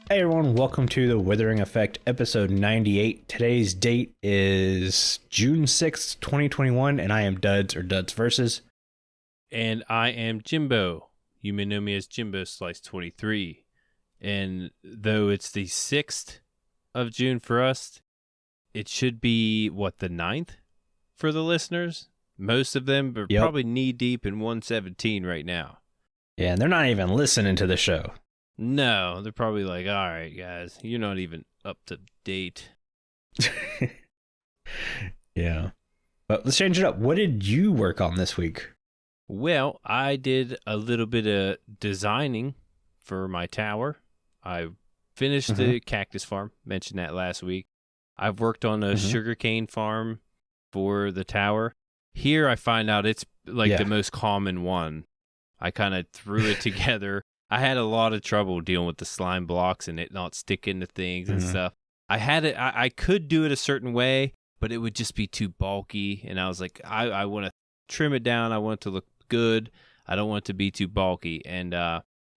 Hey everyone, welcome to the Withering Effect episode 98. Today's date is June 6th, 2021, and I am Duds or Duds Versus. And I am Jimbo. You may know me as Jimbo Slice 23. And though it's the 6th of June for us, it should be, the 9th for the listeners? Most of them are probably knee-deep in 117 right now. Yeah, and they're not even listening to the show. No, they're probably like, all right, guys, you're not even up to date. Yeah. But let's change it up. What did you work on this week? Well, I did a little bit of designing for my tower. I finished the cactus farm, mentioned that last week. I've worked on a sugarcane farm for the tower. Here I find out it's the most common one. I kind of threw it together. I had a lot of trouble dealing with the slime blocks and it not sticking to things and stuff. I could do it a certain way, but it would just be too bulky. And I was like, I want to trim it down. I want it to look good. I don't want it to be too bulky. And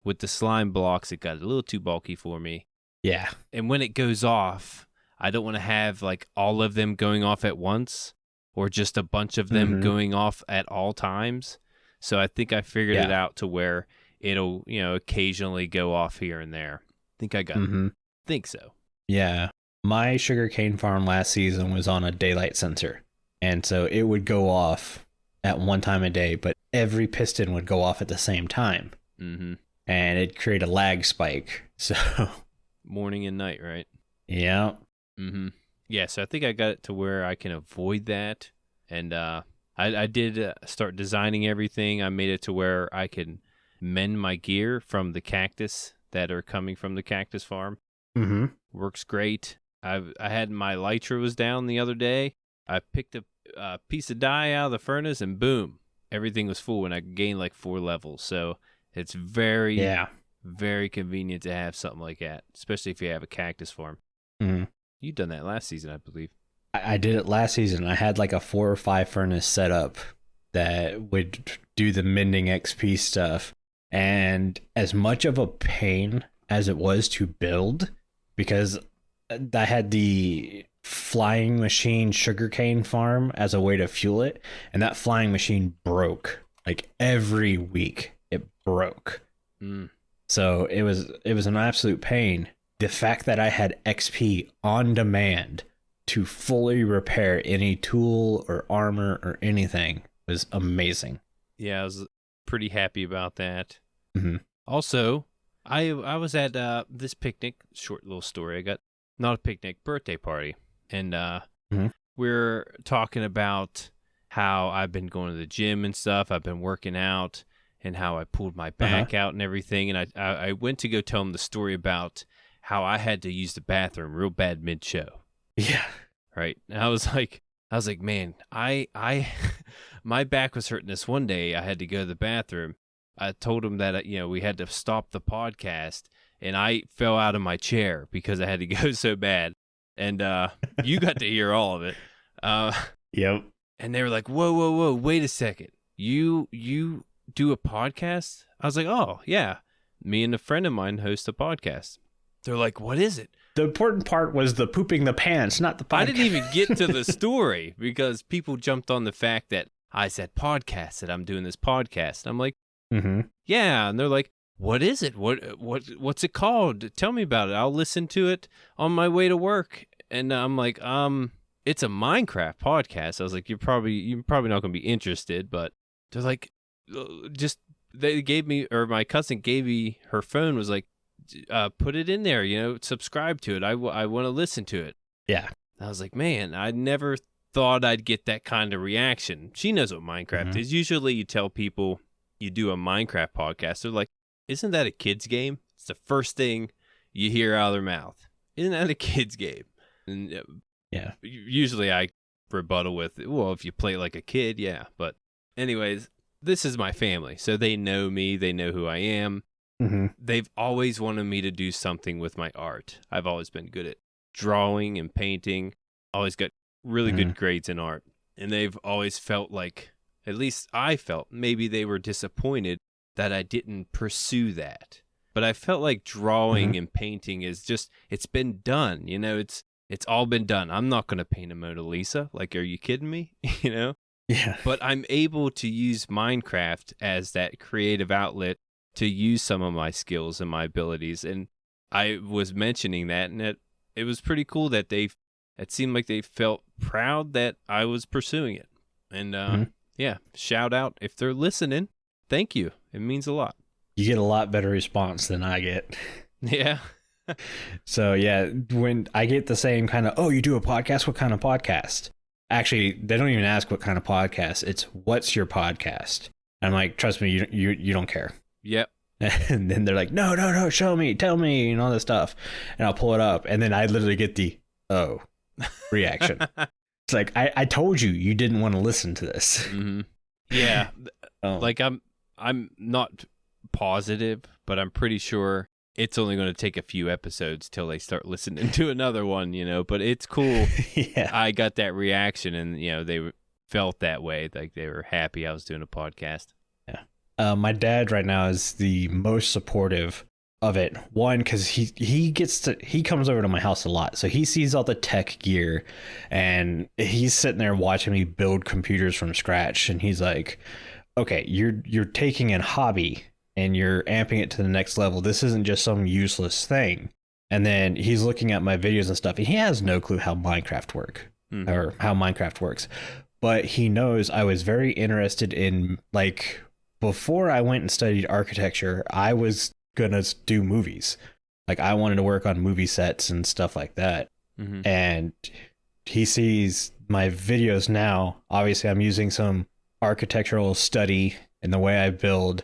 with the slime blocks, it got a little too bulky for me. Yeah. And when it goes off, I don't want to have all of them going off at once or just a bunch of them going off at all times. So I think I figured it out to where it'll, occasionally go off here and there. Think so. Yeah. My sugarcane farm last season was on a daylight sensor. And so it would go off at one time a day, but every piston would go off at the same time. Mm-hmm. And it'd create a lag spike. So morning and night, right? Yeah. Mm-hmm. Yeah, so I think I got it to where I can avoid that. And I did start designing everything. I made it to where I can mend my gear from the cactus that are coming from the cactus farm. Mm-hmm. Works great. I had my Lytra was down the other day. I picked a piece of dye out of the furnace and boom, everything was full and I gained 4 levels. So it's very convenient to have something like that, especially if you have a cactus farm. Mm-hmm. You've done that last season, I believe. I did it last season. I had a 4 or 5 furnace set up that would do the mending XP stuff. And as much of a pain as it was to build, because I had the flying machine sugarcane farm as a way to fuel it, and that flying machine broke every week. It broke. So it was an absolute pain. The fact that I had XP on demand to fully repair any tool or armor or anything was amazing. Yeah, I was pretty happy about that. Mm-hmm. Also, I was at this picnic, short little story. I got, not a picnic, birthday party. And we're talking about how I've been going to the gym and stuff. I've been working out and how I pulled my back out and everything. And I went to go tell them the story about how I had to use the bathroom real bad mid-show. Yeah. Right. And I was like, man, I my back was hurting this one day. I had to go to the bathroom. I told him that, we had to stop the podcast and I fell out of my chair because I had to go so bad. And you got to hear all of it. Yep. And they were like, whoa, wait a second. You do a podcast? I was like, oh, yeah. Me and a friend of mine host a podcast. They're like, what is it? The important part was the pooping the pants, not the podcast. I didn't even get to the story because people jumped on the fact that I said podcast, that I'm doing this podcast. And I'm like, yeah. And they're like, what is it? What's it called? Tell me about it. I'll listen to it on my way to work. And I'm like, it's a Minecraft podcast. I was like, you're probably not going to be interested, but they're like, they gave me, or my cousin gave me her phone, was like, put it in there, subscribe to it. I want to listen to it. Yeah. I was like, man, I never thought I'd get that kind of reaction. She knows what Minecraft is. Usually you tell people you do a Minecraft podcast, they're like, isn't that a kid's game? It's the first thing you hear out of their mouth. Isn't that a kid's game? And yeah, usually I rebuttal with, well, if you play like a kid, yeah. But anyways, this is my family. So they know me. They know who I am. They've always wanted me to do something with my art. I've always been good at drawing and painting. Always got really good grades in art. And they've always felt like, at least I felt, maybe they were disappointed that I didn't pursue that. but I felt like drawing and painting is just, it's been done. You know, it's all been done. I'm not going to paint a Mona Lisa. Like, are you kidding me? You know? Yeah. But I'm able to use Minecraft as that creative outlet to use some of my skills and my abilities. And I was mentioning that, and it was pretty cool that it seemed like they felt proud that I was pursuing it. And yeah, shout out if they're listening. Thank you. It means a lot. You get a lot better response than I get. Yeah. So yeah, when I get the same kind of, oh, you do a podcast? What kind of podcast? Actually, they don't even ask what kind of podcast. It's what's your podcast? I'm like, trust me, you don't care. Yep. And then they're like, no, show me, tell me, and all this stuff. And I'll pull it up. And then I literally get the, oh, reaction. It's like, I told you didn't want to listen to this. Mm-hmm. Yeah. Like I'm not positive, but I'm pretty sure it's only going to take a few episodes till they start listening to another one, you know, but it's cool. Yeah. I got that reaction, and, you know, they felt that way. Like, they were happy I was doing a podcast. Yeah. My dad right now is the most supportive of it. One, because he comes over to my house a lot, so he sees all the tech gear, and he's sitting there watching me build computers from scratch, and he's like, okay, you're taking a hobby and you're amping it to the next level. This isn't just some useless thing. And then he's looking at my videos and stuff, and he has no clue how Minecraft works. But he knows I was very interested in, like, before I went and studied architecture, I was gonna do movies. Like, I wanted to work on movie sets and stuff like that. Mm-hmm. And he sees my videos now. Obviously, I'm using some architectural study in the way I build,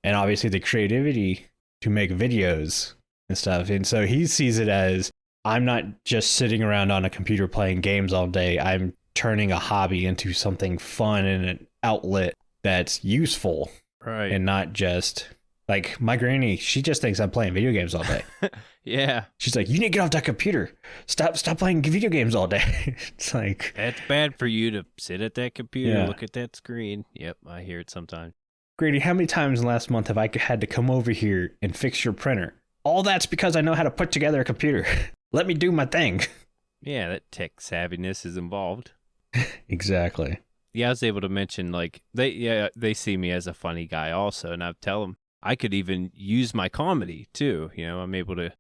and obviously the creativity to make videos and stuff. And so he sees it as, I'm not just sitting around on a computer playing games all day. I'm turning a hobby into something fun and an outlet that's useful. Right. And not just, like, my granny, she just thinks I'm playing video games all day. Yeah. She's like, you need to get off that computer. Stop playing video games all day. It's like, that's bad for you to sit at that computer, look at that screen. Yep, I hear it sometimes. Grady, how many times last month have I had to come over here and fix your printer? All that's because I know how to put together a computer. Let me do my thing. Yeah, that tech savviness is involved. Exactly. Yeah, I was able to mention, like, they see me as a funny guy also, and I tell them I could even use my comedy too. You know, I'm able to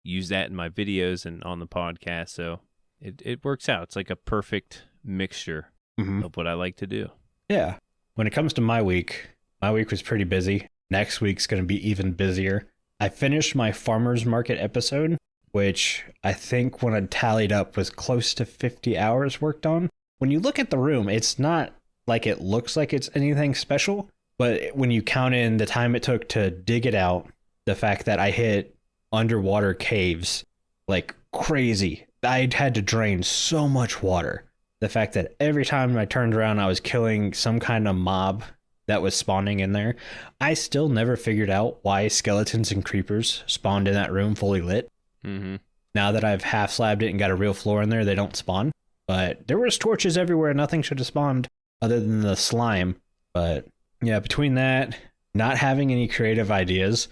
use that in my videos and on the podcast, so it works out. It's like a perfect mixture of what I like to do. Yeah. When it comes to my week was pretty busy. Next week's going to be even busier. I finished my farmer's market episode, which I think when I tallied up was close to 50 hours worked on. When you look at the room, it's not like it looks like it's anything special, but when you count in the time it took to dig it out, the fact that I hit underwater caves like crazy, I had to drain so much water. The fact that every time I turned around, I was killing some kind of mob that was spawning in there. I still never figured out why skeletons and creepers spawned in that room fully lit. Mm-hmm. Now that I've half slabbed it and got a real floor in there, they don't spawn. But there was torches everywhere. Nothing should have spawned other than the slime. But yeah, between that, not having any creative ideas,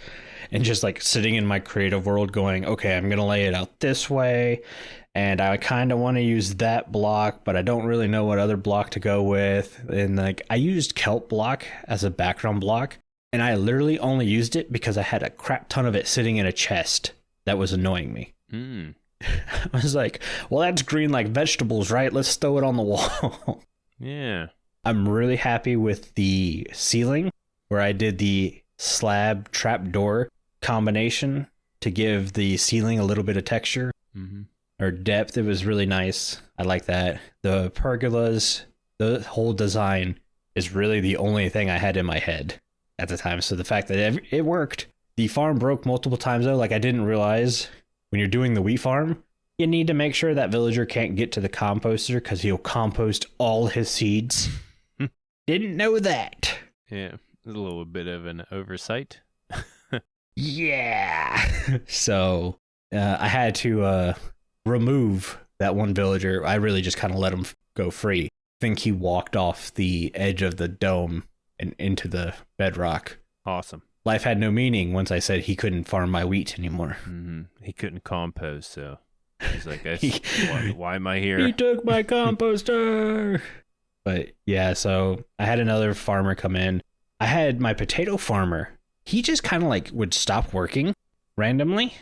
and just like sitting in my creative world going, okay, I'm going to lay it out this way. And I kind of want to use that block, but I don't really know what other block to go with. And like, I used kelp block as a background block, and I literally only used it because I had a crap ton of it sitting in a chest that was annoying me. I was like, well, that's green like vegetables, right? Let's throw it on the wall. Yeah. I'm really happy with the ceiling where I did the slab trapdoor combination to give the ceiling a little bit of texture or depth. It was really nice. I like that. The pergolas, the whole design is really the only thing I had in my head at the time. So the fact that it worked. The farm broke multiple times though. Like, I didn't realize when you're doing the wheat farm, you need to make sure that villager can't get to the composter because he'll compost all his seeds. Didn't know that. Yeah, a little bit of an oversight. Yeah. So I had to remove that one villager. I really just kind of let him go free. I think he walked off the edge of the dome and into the bedrock. Awesome. life had no meaning once I said he couldn't farm my wheat anymore. Mm-hmm. He couldn't compost, so he's like, why am I here? He took my composter. But yeah, so I had another farmer come in. I had my potato farmer. He just kind of like would stop working randomly.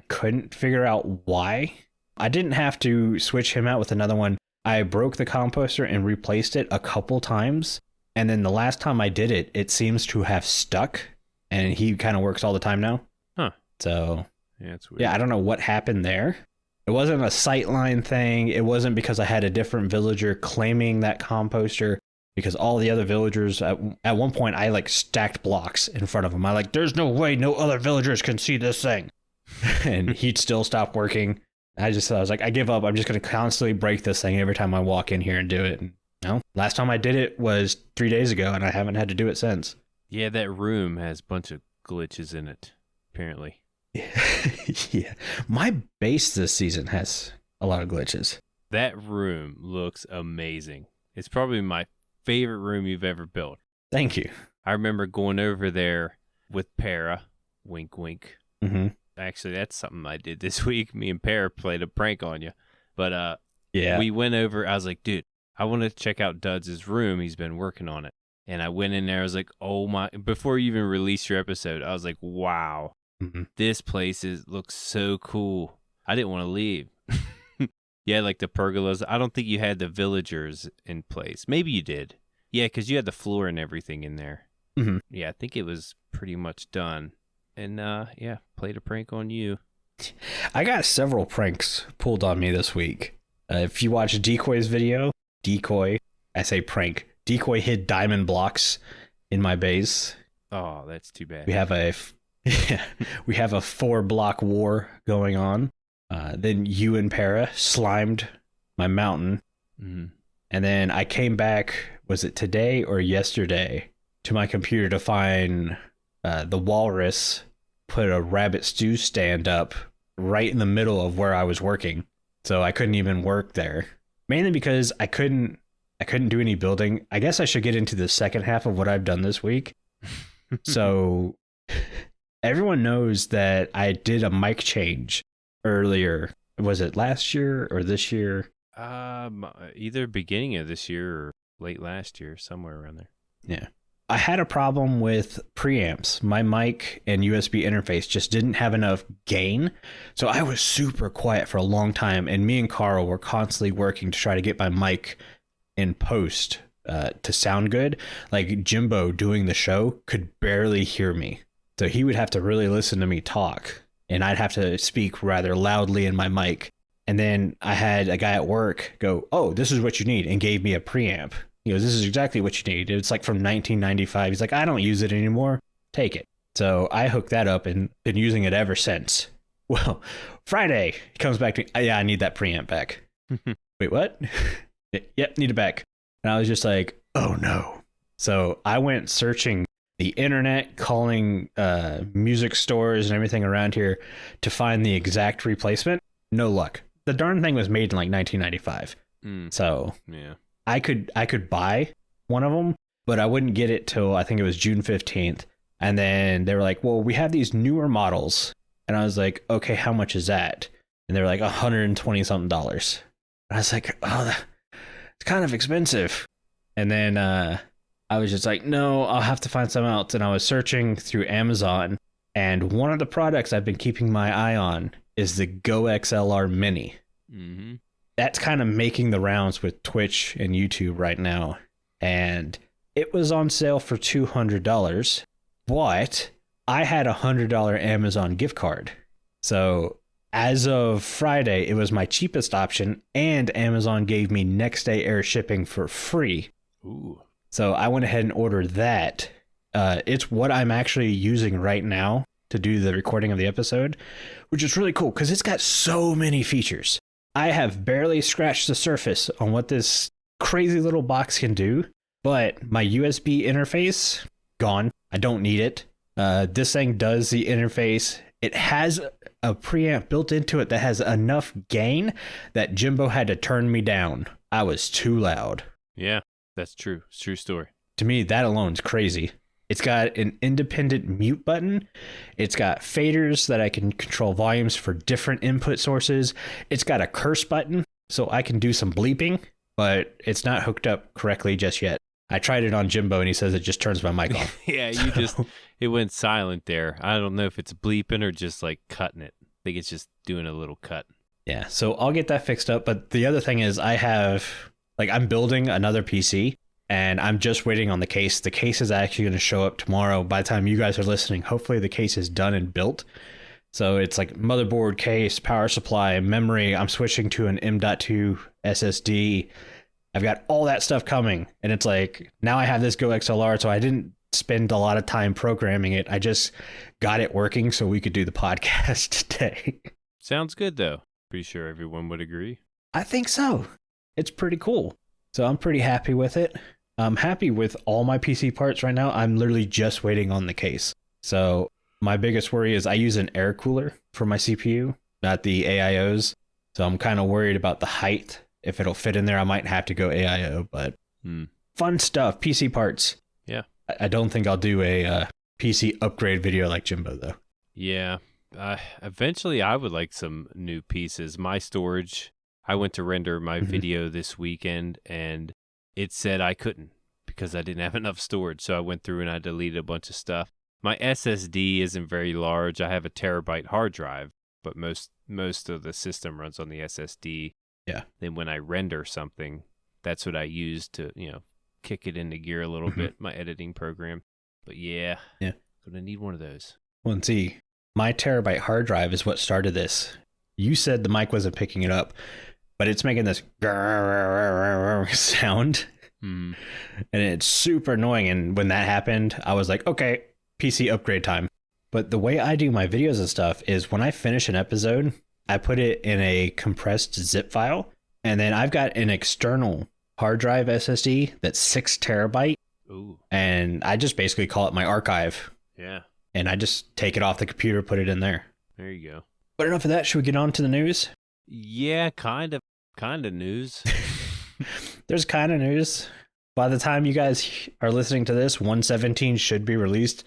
Couldn't figure out why. I didn't have to switch him out with another one. I broke the composter and replaced it a couple times. And then the last time I did it, it seems to have stuck. And he kind of works all the time now. Huh. So, yeah, it's weird. Yeah, I don't know what happened there. It wasn't a sightline thing. It wasn't because I had a different villager claiming that composter. Because all the other villagers, at one point, I like stacked blocks in front of him. I like, there's no way no other villagers can see this thing. And he'd still stop working. I was like, I give up. I'm just going to constantly break this thing every time I walk in here and do it. And, last time I did it was 3 days ago, and I haven't had to do it since. Yeah, that room has a bunch of glitches in it, apparently. Yeah. My base this season has a lot of glitches. That room looks amazing. It's probably my favorite room you've ever built. Thank you. I remember going over there with Para. Wink, wink. Mm-hmm. Actually, that's something I did this week. Me and Para played a prank on you. But yeah, we went over. I was like, dude, I want to check out Duds' room. He's been working on it. And I went in there. I was like, oh my. Before you even released your episode, I was like, wow, this place looks so cool. I didn't want to leave. Yeah, like the pergolas. I don't think you had the villagers in place. Maybe you did. Yeah, because you had the floor and everything in there. Mm-hmm. Yeah, I think it was pretty much done. And yeah, played a prank on you. I got several pranks pulled on me this week. If you watch Decoy's video, I say prank. Decoy hid diamond blocks in my base. Oh, that's too bad. We have a 4-block war going on. Then you and Para slimed my mountain. Mm-hmm. And then I came back, was it today or yesterday, to my computer to find the walrus put a rabbit stew stand up right in the middle of where I was working. So I couldn't even work there. Mainly because I couldn't do any building. I guess I should get into the second half of what I've done this week. So everyone knows that I did a mic change earlier. Was it last year or this year? Either beginning of this year or late last year, somewhere around there. Yeah. I had a problem with preamps. My mic and USB interface just didn't have enough gain. So I was super quiet for a long time. And me and Carl were constantly working to try to get my mic in post to sound good. Like Jimbo doing the show could barely hear me. So he would have to really listen to me talk. And I'd have to speak rather loudly in my mic. And then I had a guy at work go, oh, this is what you need, and gave me a preamp. He goes, this is exactly what you need. It's like from 1995. He's like, I don't use it anymore. Take it. So I hooked that up and been using it ever since. Well, Friday, he comes back to me. Yeah, I need that preamp back. Wait, what? Yep, need it back. And I was just like, oh no. So I went searching the internet, calling music stores and everything around here to find the exact replacement. No luck. The darn thing was made in like 1995. So yeah, I could buy one of them, but I wouldn't get it till I think it was June 15th. And then they were like, well, we have these newer models. And I was like, okay, how much is that? And they were like $120 something. And I was like, oh, it's kind of expensive. And then I was just like, no, I'll have to find something else. And I was searching through Amazon. And one of the products I've been keeping my eye on is the Go XLR Mini. Mm-hmm. That's kind of making the rounds with Twitch and YouTube right now. And it was on sale for $200, but I had a $100 Amazon gift card. So as of Friday, it was my cheapest option, and Amazon gave me next day air shipping for free. Ooh. So I went ahead and ordered that. It's what I'm actually using right now to do the recording of the episode, which is really cool because it's got so many features. I have barely scratched the surface on what this crazy little box can do, but my USB interface, gone. I don't need it. This thing does the interface. It has a preamp built into it that has enough gain that Jimbo had to turn me down. I was too loud. Yeah, that's true. It's a true story. To me, that alone is crazy. It's got an independent mute button. It's got faders that I can control volumes for different input sources. It's got a curse button, so I can do some bleeping, but it's not hooked up correctly just yet. I tried it on Jimbo, and he says it just turns my mic off. Yeah, it went silent there. I don't know if it's bleeping or just like cutting it. I think it's just doing a little cut. Yeah, so I'll get that fixed up. But the other thing is I'm building another PC. And I'm just waiting on the case. The case is actually going to show up tomorrow. By the time you guys are listening, hopefully the case is done and built. So it's like motherboard, case, power supply, memory. I'm switching to an M.2 SSD. I've got all that stuff coming. And it's like, now I have this Go XLR, so I didn't spend a lot of time programming it. I just got it working so we could do the podcast today. Sounds good, though. Pretty sure everyone would agree. I think so. It's pretty cool. So I'm pretty happy with it. I'm happy with all my PC parts right now. I'm literally just waiting on the case. So my biggest worry is I use an air cooler for my CPU, not the AIOs. So I'm kind of worried about the height. If it'll fit in there, I might have to go AIO, but fun stuff. PC parts. Yeah. I don't think I'll do a PC upgrade video like Jimbo, though. Yeah. Eventually, I would like some new pieces. My storage, I went to render my video this weekend, and it said I couldn't because I didn't have enough storage. So I went through and I deleted a bunch of stuff. My SSD isn't very large. I have a terabyte hard drive, but most of the system runs on the SSD. Yeah. Then when I render something, that's what I use to, kick it into gear a little bit, my editing program. But yeah, gonna need one of those. Well, and see, my terabyte hard drive is what started this. You said the mic wasn't picking it up, but it's making this sound, and it's super annoying. And when that happened, I was like, okay, PC upgrade time. But the way I do my videos and stuff is when I finish an episode, I put it in a compressed zip file, and then I've got an external hard drive SSD that's 6 terabyte. Ooh. And I just basically call it my archive. Yeah. And I just take it off the computer, put it in there. There you go. But enough of that. Should we get on to the news? Yeah, kind of news. There's kind of news. By the time you guys are listening to this, 1.17 should be released,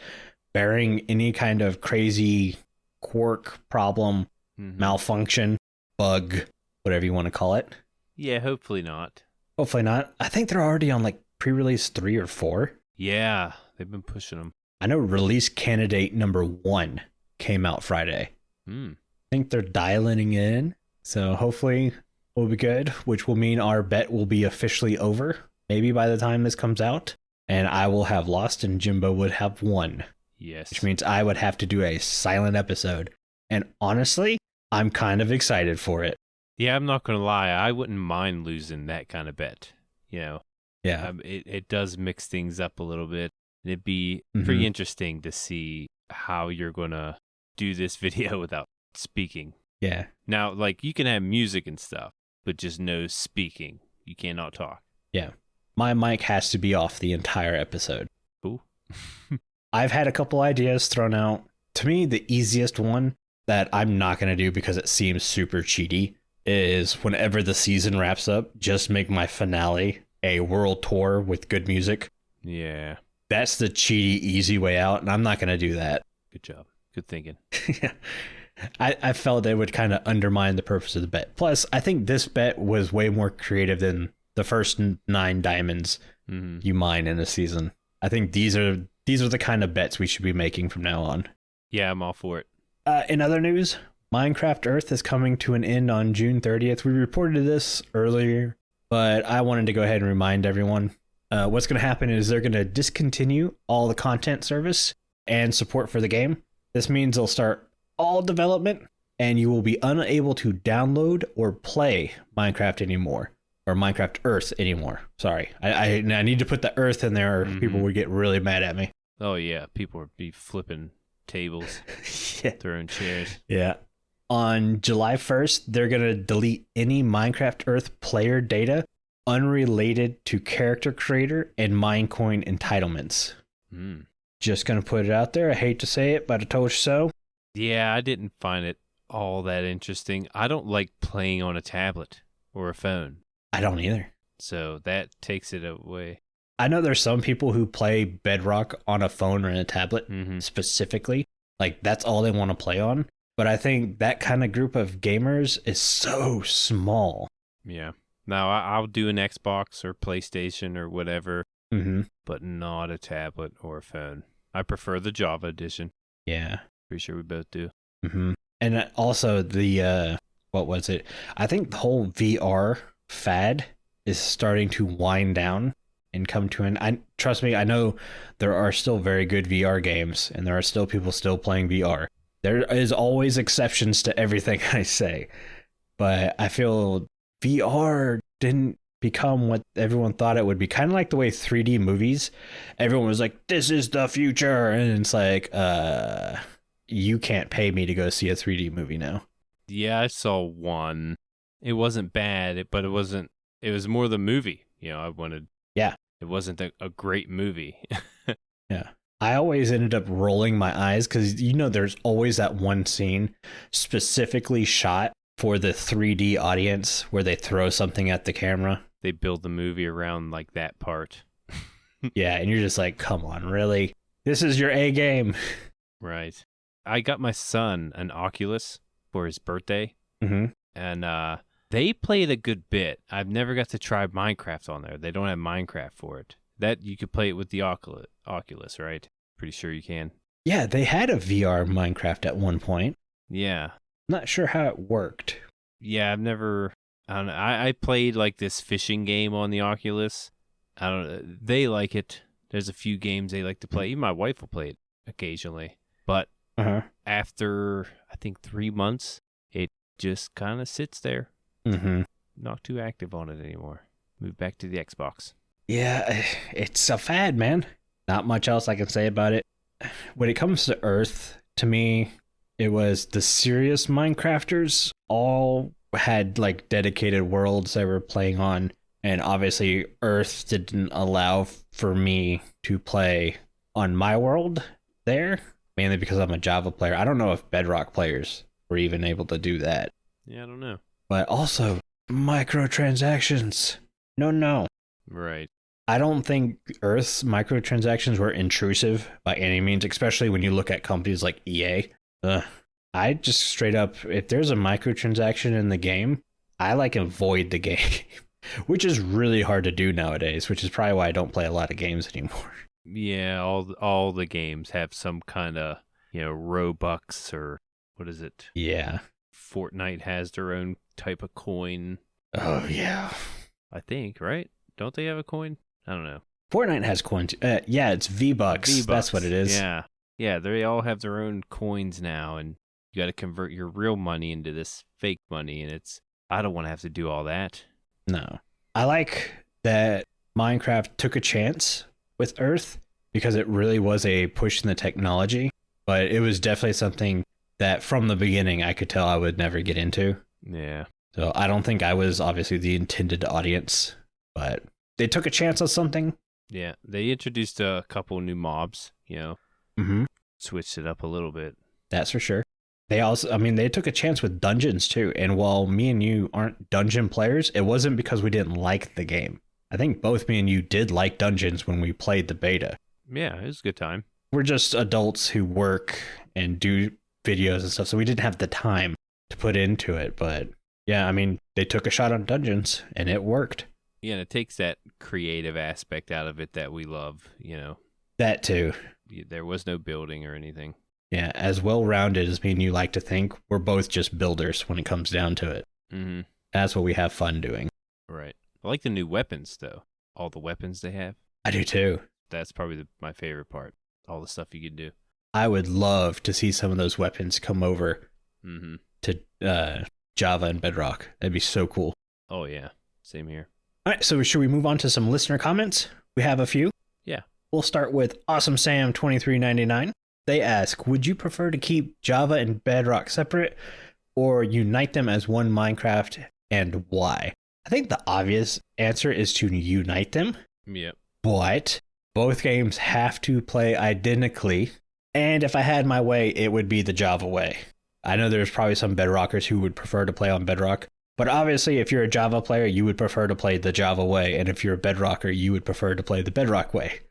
barring any kind of crazy quirk, problem, malfunction, bug, whatever you want to call it. Yeah, hopefully not. Hopefully not. I think they're already on like pre-release 3 or 4. Yeah, they've been pushing them. I know release candidate number 1 came out Friday. I think they're dialing in. So hopefully we'll be good, which will mean our bet will be officially over. Maybe by the time this comes out. And I will have lost and Jimbo would have won. Yes. Which means I would have to do a silent episode. And honestly, I'm kind of excited for it. Yeah, I'm not going to lie. I wouldn't mind losing that kind of bet. Yeah. It does mix things up a little bit. It'd be pretty interesting to see how you're going to do this video without speaking. Yeah. Now, like, you can have music and stuff, but just no speaking. You cannot talk. Yeah. My mic has to be off the entire episode. Ooh. I've had a couple ideas thrown out. To me, the easiest one that I'm not going to do because it seems super cheaty is whenever the season wraps up, just make my finale a world tour with good music. Yeah. That's the cheaty, easy way out, and I'm not going to do that. Good job. Good thinking. Yeah. I felt it would kind of undermine the purpose of the bet. Plus, I think this bet was way more creative than the first 9 diamonds you mine in a season. I think these are the kind of bets we should be making from now on. Yeah, I'm all for it. In other news, Minecraft Earth is coming to an end on June 30th. We reported this earlier, but I wanted to go ahead and remind everyone. What's going to happen is they're going to discontinue all the content service and support for the game. This means they'll start all development, and you will be unable to download or play Minecraft anymore, or Minecraft Earth anymore. Sorry, I need to put the Earth in there, or people would get really mad at me. Oh yeah, people would be flipping tables, throwing chairs. Yeah. On July 1st, they're going to delete any Minecraft Earth player data unrelated to Character Creator and Minecoin entitlements. Just going to put it out there. I hate to say it, but I told you so. Yeah, I didn't find it all that interesting. I don't like playing on a tablet or a phone. I don't either. So that takes it away. I know there's some people who play Bedrock on a phone or in a tablet Mm-hmm. specifically. Like, that's all they want to play on. But I think that kind of group of gamers is so small. Yeah. Now, I'll do an Xbox or PlayStation or whatever, Mm-hmm. but not a tablet or a phone. I prefer the Java edition. Yeah. Pretty sure we both do. Mm-hmm. And also the, what was it? I think the whole VR fad is starting to wind down and come to an... Trust me, I know there are still very good VR games, and there are still people still playing VR. There is always exceptions to everything I say. But I feel VR didn't become what everyone thought it would be. Kind of like the way 3D movies, everyone was like, this is the future. And it's like, you can't pay me to go see a 3D movie now. Yeah, I saw one. It wasn't bad, but it wasn't. It was more the movie. I wanted. Yeah. It wasn't a great movie. Yeah. I always ended up rolling my eyes because, there's always that one scene specifically shot for the 3D audience where they throw something at the camera. They build the movie around like that part. Yeah, and you're just like, come on, really? This is your A game. Right. I got my son an Oculus for his birthday, and they played a good bit. I've never got to try Minecraft on there. They don't have Minecraft for it. That you could play it with the Oculus, right? Pretty sure you can. Yeah, they had a VR Minecraft at one point. Yeah. Not sure how it worked. Yeah, I've never... I don't know. I played like this fishing game on the Oculus. I don't know. They like it. There's a few games they like to play. Even my wife will play it occasionally. But after, I think, 3 months, it just kind of sits there. Mm-hmm. Not too active on it anymore. Move back to the Xbox. Yeah, it's a fad, man. Not much else I can say about it. When it comes to Earth, to me, it was the serious Minecrafters all had like dedicated worlds they were playing on. And obviously Earth didn't allow for me to play on my world there, mainly because I'm a Java player. I don't know if Bedrock players were even able to do that. Yeah, I don't know. But also, microtransactions. No. Right. I don't think Earth's microtransactions were intrusive by any means, especially when you look at companies like EA. I just straight up, if there's a microtransaction in the game, I like avoid the game, which is really hard to do nowadays, which is probably why I don't play a lot of games anymore. Yeah, all the games have some kind of, Robux or what is it? Yeah. Fortnite has their own type of coin. Oh, yeah. I think, right? Don't they have a coin? I don't know. Fortnite has coins. Yeah, it's V-Bucks. That's what it is. Yeah, they all have their own coins now, and you got to convert your real money into this fake money, and I don't want to have to do all that. No. I like that Minecraft took a chance with Earth because it really was a push in the technology, but it was definitely something that from the beginning I could tell I would never get into. Yeah. So I don't think I was obviously the intended audience, but they took a chance on something. Yeah, they introduced a couple new mobs, switched it up a little bit. That's for sure. They also, they took a chance with dungeons too. And while me and you aren't dungeon players, it wasn't because we didn't like the game. I think both me and you did like dungeons when we played the beta. Yeah, it was a good time. We're just adults who work and do videos and stuff, so we didn't have the time to put into it. But yeah, they took a shot on dungeons and it worked. Yeah, and it takes that creative aspect out of it that we love, That too. There was no building or anything. Yeah, as well-rounded as me and you like to think, we're both just builders when it comes down to it. Mm-hmm. That's what we have fun doing. Right. I like the new weapons, though. All the weapons they have. I do too. That's probably my favorite part. All the stuff you can do. I would love to see some of those weapons come over to Java and Bedrock. That'd be so cool. Oh, yeah. Same here. All right, so should we move on to some listener comments? We have a few. Yeah. We'll start with Awesome Sam 2399. They ask, would you prefer to keep Java and Bedrock separate or unite them as one Minecraft, and why? I think the obvious answer is to unite them. Yep. But both games have to play identically. And if I had my way, it would be the Java way. I know there's probably some Bedrockers who would prefer to play on Bedrock, But obviously, if you're a Java player, you would prefer to play the Java way. And if you're a Bedrocker, you would prefer to play the Bedrock way.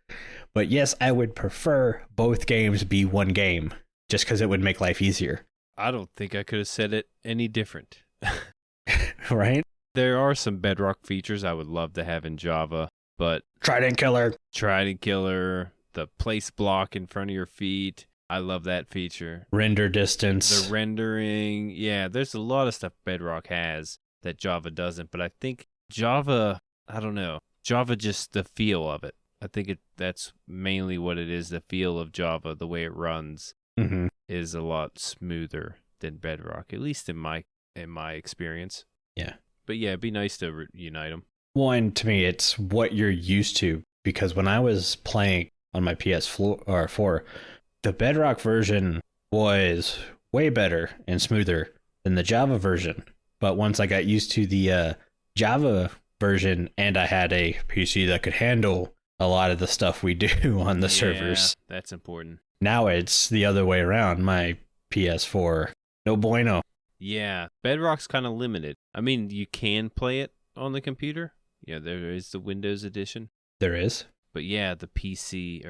But yes, I would prefer both games be one game, just because it would make life easier. I don't think I could have said it any different. Right? There are some Bedrock features I would love to have in Java, but Trident Killer, the place block in front of your feet. I love that feature. Render distance. The rendering. Yeah, there's a lot of stuff Bedrock has that Java doesn't, but I think Java, I don't know. Java, just the feel of it. I think that's mainly what it is. The feel of Java, the way it runs, is a lot smoother than Bedrock, at least in my experience. Yeah. But yeah, it'd be nice to unite them. One, to me, it's what you're used to, because when I was playing on my PS4, the Bedrock version was way better and smoother than the Java version. But once I got used to the Java version, and I had a PC that could handle a lot of the stuff we do on the servers. That's important. Now it's the other way around. My PS4, no bueno. Yeah, Bedrock's kind of limited. I mean, you can play it on the computer. Yeah, there is the Windows edition. There is. But yeah, the PC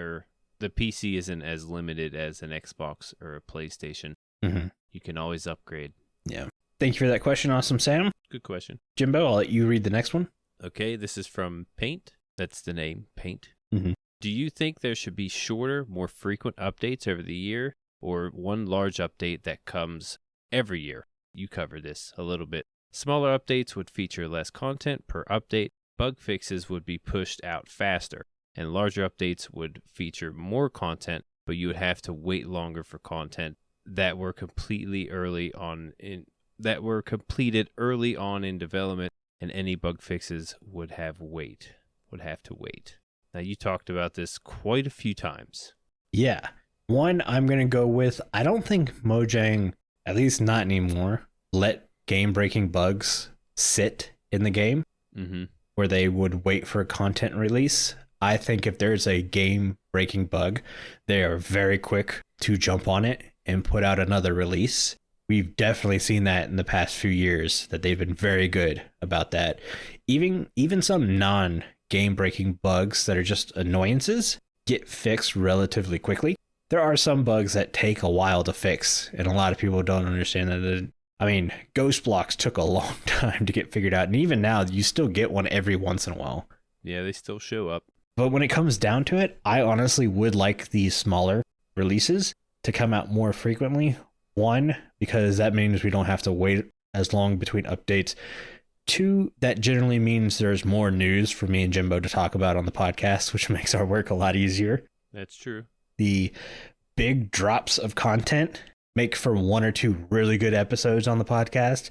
isn't as limited as an Xbox or a PlayStation. You can always upgrade. Yeah. Thank you for that question, Awesome Sam. Good question. Jimbo, I'll let you read the next one. Okay, this is from Paint. That's the name, Paint. Mm-hmm. Do you think there should be shorter, more frequent updates over the year, or one large update that comes every year? You covered this a little bit. Smaller updates would feature less content per update. Bug fixes would be pushed out faster, and larger updates would feature more content, but you would have to wait longer for content that were completed early on in development, and any bug fixes would have to wait. Now, you talked about this quite a few times. Yeah. One, I'm going to go with, I don't think Mojang, at least not anymore, let game-breaking bugs sit in the game where they would wait for a content release. I think if there's a game-breaking bug, they are very quick to jump on it and put out another release. We've definitely seen that in the past few years, that they've been very good about that. Even some non-game-breaking bugs that are just annoyances get fixed relatively quickly. There are some bugs that take a while to fix, and a lot of people don't understand that. I mean, ghost blocks took a long time to get figured out, and even now, you still get one every once in a while. Yeah, they still show up. But when it comes down to it, I honestly would like these smaller releases to come out more frequently. One, because that means we don't have to wait as long between updates. Two, that generally means there's more news for me and Jimbo to talk about on the podcast, which makes our work a lot easier. That's true. The big drops of content make for one or two really good episodes on the podcast,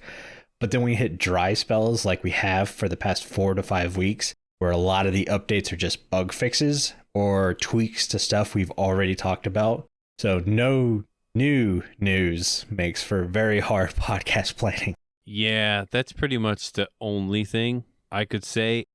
but then we hit dry spells like we have for the past 4 to 5 weeks, where a lot of the updates are just bug fixes or tweaks to stuff we've already talked about. So no new news makes for very hard podcast planning. Yeah, that's pretty much the only thing I could say.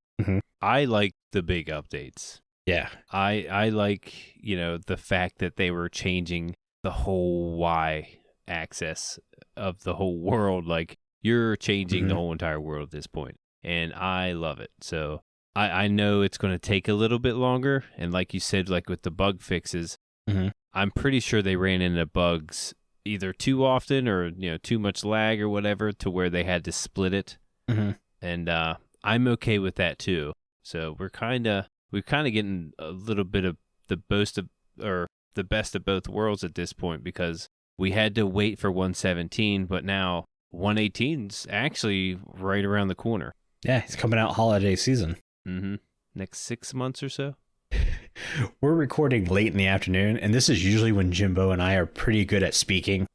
I like the big updates. Yeah. I like, the fact that they were changing the whole Y axis of the whole world. Like, you're changing the whole entire world at this point, and I love it. So I know it's going to take a little bit longer, and like you said, like with the bug fixes, I'm pretty sure they ran into bugs either too often or too much lag or whatever, to where they had to split it. And I'm okay with that too. So we're kind of getting a little bit of the best of both worlds at this point, because we had to wait for 117, but now 118's actually right around the corner. Yeah, it's coming out holiday season. Next 6 months or so. We're recording late in the afternoon, and this is usually when Jimbo and I are pretty good at speaking.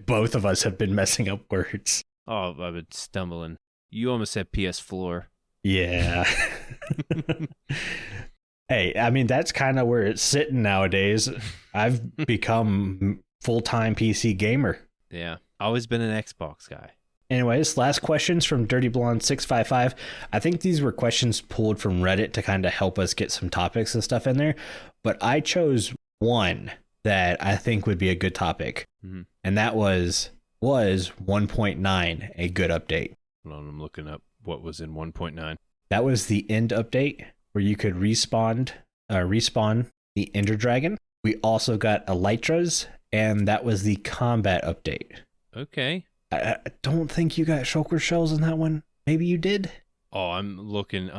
Both of us have been messing up words. Oh, I've been stumbling. You almost said PS floor. Yeah. Hey, I mean, that's kind of where it's sitting nowadays. I've become full-time PC gamer. Yeah, always been an Xbox guy. Anyways, last questions from Dirty Blonde 655. I think these were questions pulled from Reddit to kind of help us get some topics and stuff in there. But I chose one that I think would be a good topic. And that was, was 1.9 a good update? Hold on, I'm looking up what was in 1.9. That was the end update where you could respawn the Ender Dragon. We also got Elytras, and that was the combat update. Okay. I don't think you got shulker shells in that one. Maybe you did. Oh, I'm looking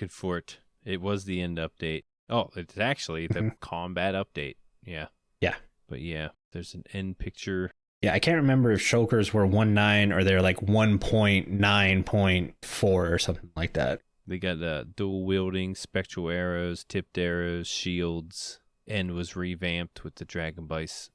for it. It was the end update. Oh, it's actually the combat update. Yeah. Yeah. But yeah, there's an end picture. Yeah, I can't remember if shulkers were 1.9 or they're like 1.9.4 or something like that. They got dual wielding, spectral arrows, tipped arrows, shields, and was revamped with the dragon boss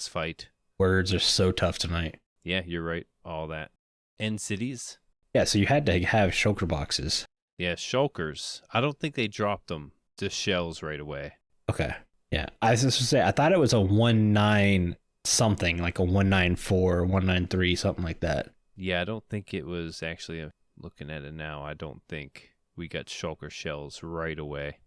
fight. Words are so tough tonight. Yeah, you're right. All that. End cities. Yeah, so you had to have shulker boxes. Yeah, shulkers. I don't think they dropped them, just shells right away. Okay. Yeah, I was just to say, I thought it was a 1.9 something, like a 1.94, 1.93, something like that. Yeah, I don't think it was actually, looking at it now, I don't think we got shulker shells right away.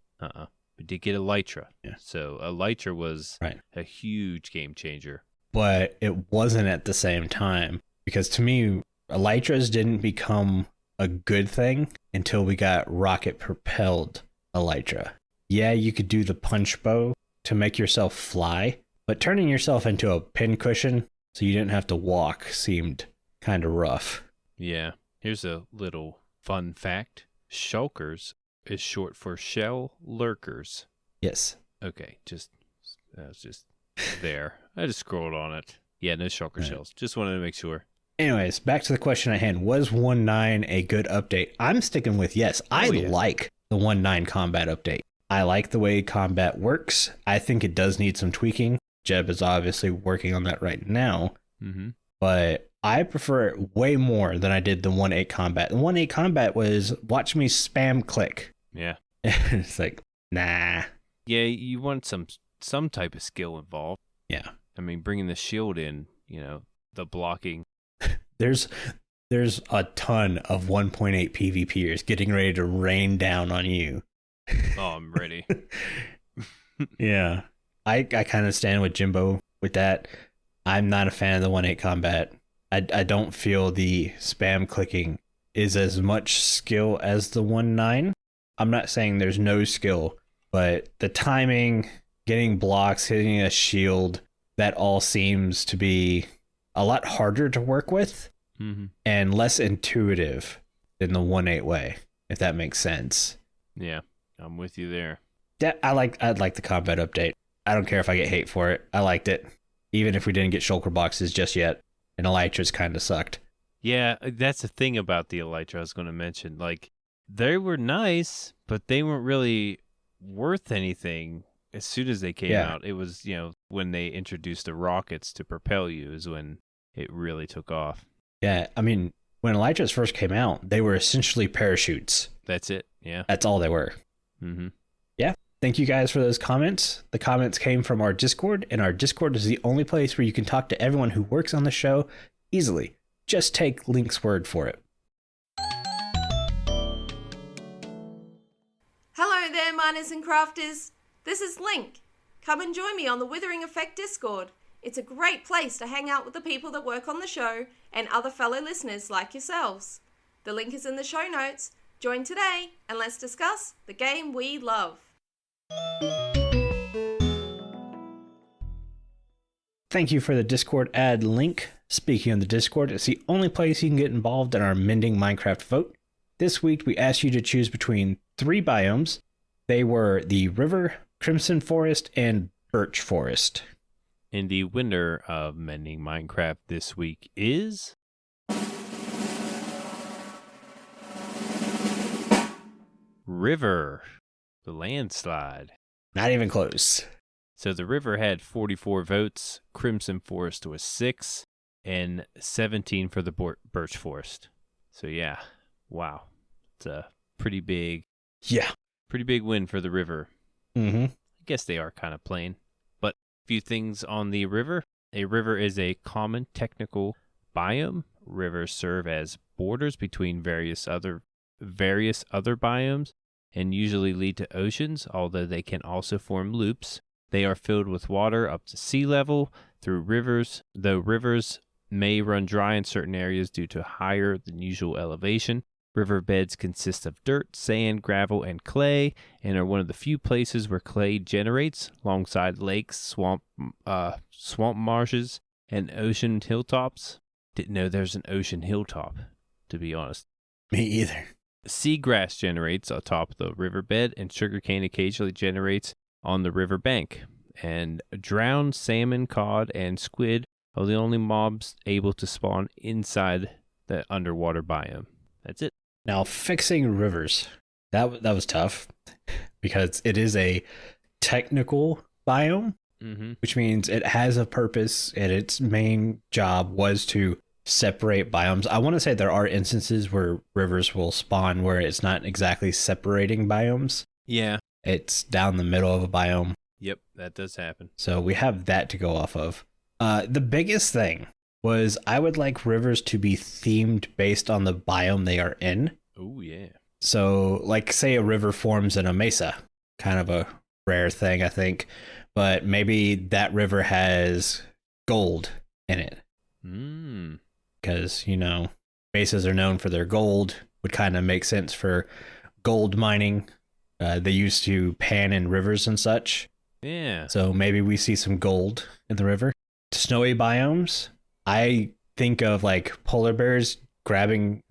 We did get Elytra. Yeah. So Elytra was right. A huge game changer. But it wasn't at the same time, because to me, Elytras didn't become a good thing until we got rocket propelled Elytra. Yeah, you could do the punch bow to make yourself fly, but turning yourself into a pincushion so you didn't have to walk seemed kind of rough. Yeah. Here's a little fun fact. Shulkers is short for shell lurkers. Yes. Okay, that was just there. I just scrolled on it. Yeah, no shulker shells. Just wanted to make sure. Anyways, back to the question at hand. Was 1.9 a good update? I'm sticking with yes. I like the 1.9 combat update. I like the way combat works. I think it does need some tweaking. Jeb is obviously working on that right now. Mm-hmm. But I prefer it way more than I did the 1.8 combat. The 1.8 combat was watch me spam click. Yeah. It's like, nah. Yeah, you want some type of skill involved. Yeah. I mean, bringing the shield in, the blocking. There's a ton of 1.8 PvPers getting ready to rain down on you. Oh, I'm ready. Yeah. I kind of stand with Jimbo with that. I'm not a fan of the 1.8 combat. I don't feel the spam clicking is as much skill as the 1.9. I'm not saying there's no skill, but the timing, getting blocks, hitting a shield, that all seems to be a lot harder to work with and less intuitive than the 1.8 way, if that makes sense. Yeah, I'm with you there. I'd like the combat update. I don't care if I get hate for it. I liked it, even if we didn't get shulker boxes just yet. And Elytra's kind of sucked. Yeah, that's the thing about the Elytra I was going to mention. Like, they were nice, but they weren't really worth anything as soon as they came out. It was, when they introduced the rockets to propel you is when it really took off. Yeah, I mean, when Elytras first came out, they were essentially parachutes. That's it, yeah. That's all they were. Mm-hmm. Yeah, thank you guys for those comments. The comments came from our Discord, and our Discord is the only place where you can talk to everyone who works on the show easily. Just take Link's word for it. Hello there, miners and crafters. This is Link. Come and join me on the Withering Effect Discord. It's a great place to hang out with the people that work on the show and other fellow listeners like yourselves. The link is in the show notes. Join today and let's discuss the game we love. Thank you for the Discord ad link. Speaking of the Discord, it's the only place you can get involved in our Mending Minecraft vote. This week we asked you to choose between 3 biomes. They were the River, Crimson Forest, and Birch Forest. And the winner of Mending Minecraft this week is... River, the landslide. Not even close. So the River had 44 votes, Crimson Forest was 6, and 17 for the Birch Forest. So yeah, wow. It's a pretty big win for the River. Mm-hmm. I guess they are kind of plain. But a few things on the River. A river is a common technical biome. Rivers serve as borders between various other biomes and usually lead to oceans, although they can also form loops. They are filled with water up to sea level through rivers, though rivers may run dry in certain areas due to higher than usual elevation. Riverbeds consist of dirt, sand, gravel, and clay, and are one of the few places where clay generates, alongside lakes, swamp marshes, and ocean hilltops. Didn't know there's an ocean hilltop, to be honest. Me either. Seagrass generates atop the riverbed, and sugarcane occasionally generates on the riverbank. And drowned salmon, cod, and squid are the only mobs able to spawn inside the underwater biome. That's it. Now, fixing rivers, that was tough because it is a technical biome, which means it has a purpose, and its main job was to separate biomes. I want to say there are instances where rivers will spawn where it's not exactly separating biomes. Yeah. It's down the middle of a biome. Yep, that does happen. So we have that to go off of. The biggest thing was I would like rivers to be themed based on the biome they are in. Oh, yeah. So, like, say a river forms in a mesa, kind of a rare thing, I think, but maybe that river has gold in it. Because, you know, mesas are known for their gold, would kind of make sense for gold mining. They used to pan in rivers and such. Yeah. So maybe we see some gold in the river. Snowy biomes, I think of like polar bears grabbing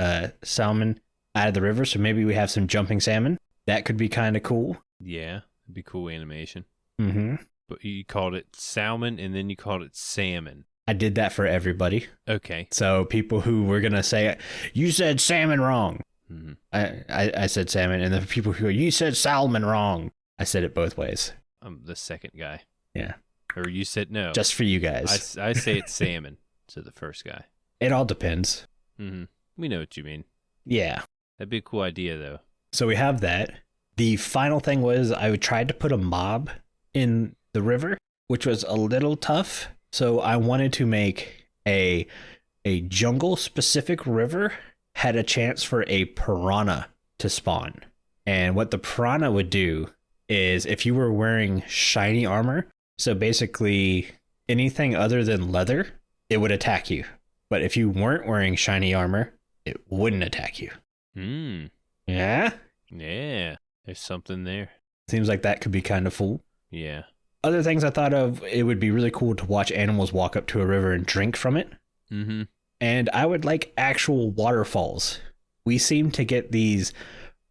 salmon out of the river. So maybe we have some jumping salmon. That could be kind of cool. Yeah, it'd be cool animation. Mm-hmm. But you called it salmon and then you called it salmon. I did that for everybody. Okay. So people who were going to say, you said salmon wrong. Mm-hmm. I said salmon. And the people who, you said salmon wrong. I said it both ways. I'm the second guy. Yeah. Or you said no. Just for you guys. I say it's salmon to the first guy. It all depends. Mm-hmm. We know what you mean. Yeah. That'd be a cool idea, though. So we have that. The final thing was I tried to put a mob in the river, which was a little tough. So I wanted to make a jungle-specific river had a chance for a piranha to spawn. And what the piranha would do is if you were wearing shiny armor, so basically anything other than leather, it would attack you. But if you weren't wearing shiny armor, it wouldn't attack you. Yeah? Yeah. There's something there. Seems like that could be kind of cool. Yeah. Other things I thought of, it would be really cool to watch animals walk up to a river and drink from it. Mm-hmm. And I would like actual waterfalls. We seem to get these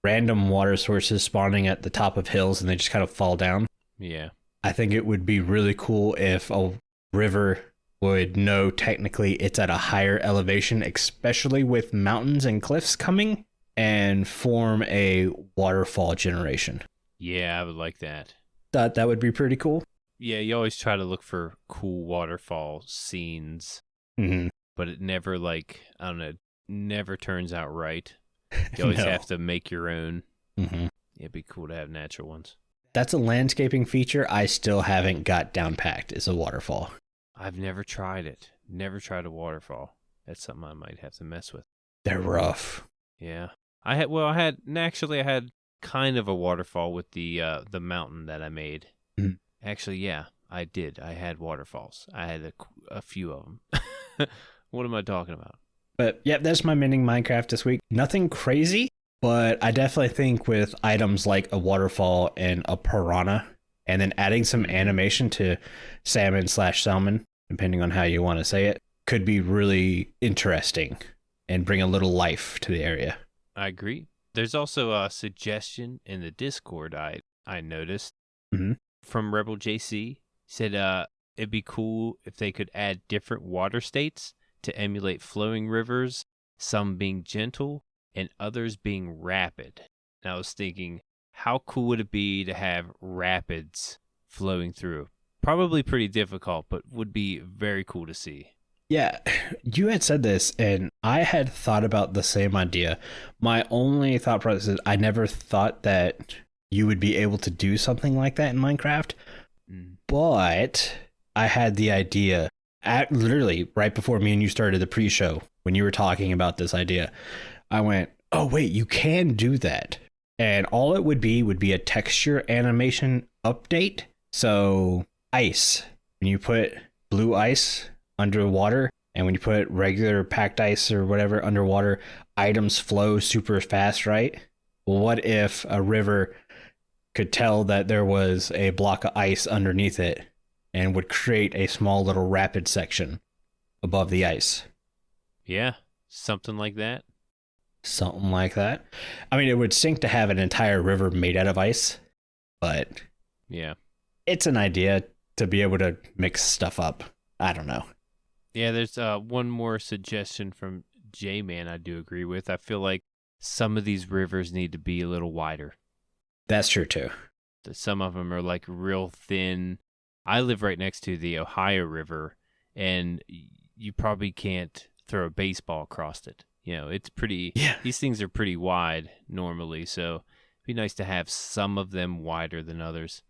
random water sources spawning at the top of hills and they just kind of fall down. Yeah. I think it would be really cool if a river would know technically it's at a higher elevation, especially with mountains and cliffs coming, and form a waterfall generation. Yeah, I would like that. Thought that would be pretty cool. Yeah, you always try to look for cool waterfall scenes, but it never, never turns out right. You always have to make your own. It'd be cool to have natural ones. That's a landscaping feature I still haven't got down packed, is a waterfall. I've never tried it. Never tried a waterfall. That's something I might have to mess with. They're rough. Yeah. I had kind of a waterfall with the mountain that I made. Actually, yeah, I did. I had waterfalls. I had a few of them. What am I talking about? But yeah, that's my mending Minecraft this week. Nothing crazy, but I definitely think with items like a waterfall and a piranha, and then adding some animation to salmon, depending on how you want to say it, could be really interesting and bring a little life to the area. I agree. There's also a suggestion in the Discord I noticed from Rebel JC. Said it'd be cool if they could add different water states to emulate flowing rivers, some being gentle and others being rapid. And I was thinking, how cool would it be to have rapids flowing through? Probably pretty difficult, but would be very cool to see. Yeah, you had said this, and I had thought about the same idea. My only thought process is I never thought that you would be able to do something like that in Minecraft, but I had the idea literally right before me and you started the pre-show when you were talking about this idea. I went, oh, wait, you can do that. And all it would be a texture animation update. So ice, when you put blue ice underwater, and when you put regular packed ice or whatever underwater, items flow super fast, right? Well, what if a river could tell that there was a block of ice underneath it and would create a small little rapid section above the ice? Yeah, something like that. Something like that. I mean, it would stink to have an entire river made out of ice, but yeah, it's an idea to be able to mix stuff up. I don't know. Yeah, there's one more suggestion from J-Man I do agree with. I feel like some of these rivers need to be a little wider. That's true, too. Some of them are like real thin. I live right next to the Ohio River, and you probably can't throw a baseball across it. You know, it's pretty, these things are pretty wide normally, so it'd be nice to have some of them wider than others.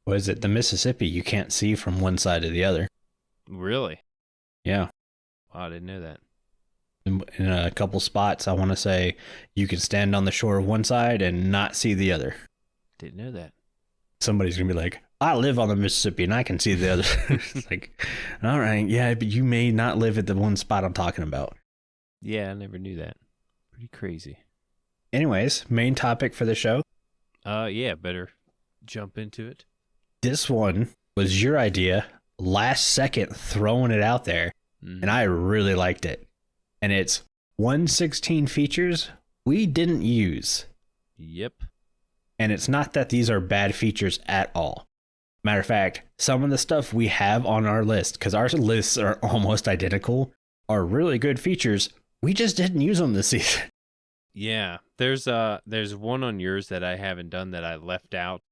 What is it? The Mississippi, you can't see from one side to the other. Really? Yeah. Wow, I didn't know that. In a couple spots, I want to say you can stand on the shore of one side and not see the other. Didn't know that. Somebody's going to be like, I live on the Mississippi and I can see the other. It's like, all right, yeah, but you may not live at the one spot I'm talking about. Yeah, I never knew that. Pretty crazy. Anyways, main topic for the show. Yeah, better jump into it. This one was your idea, last second throwing it out there, and I really liked it. And it's 116 features we didn't use. Yep. And it's not that these are bad features at all. Matter of fact, some of the stuff we have on our list, because our lists are almost identical, are really good features. We just didn't use them this season. Yeah, there's one on yours that I haven't done that I left out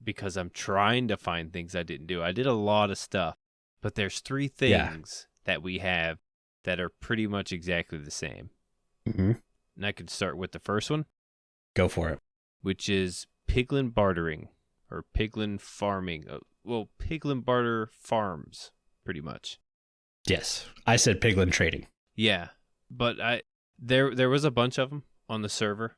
because I'm trying to find things I didn't do. I did a lot of stuff, but there's 3 things that we have that are pretty much exactly the same. And I could start with the first one. Go for it. Which is piglin bartering or piglin farming. Well, piglin barter farms, pretty much. Yes, I said piglin trading. Yeah, but there was a bunch of them on the server.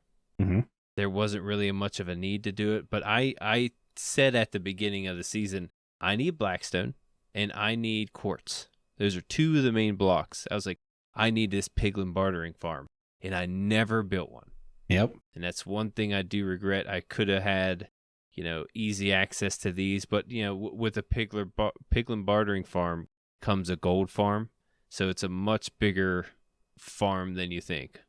There wasn't really much of a need to do it, but I said at the beginning of the season, I need blackstone and I need quartz. Those are 2 of the main blocks. I was like, I need this piglin bartering farm, and I never built one. Yep. And that's one thing I do regret. I could have had, easy access to these, but with a piglin bartering farm comes a gold farm, so it's a much bigger farm than you think.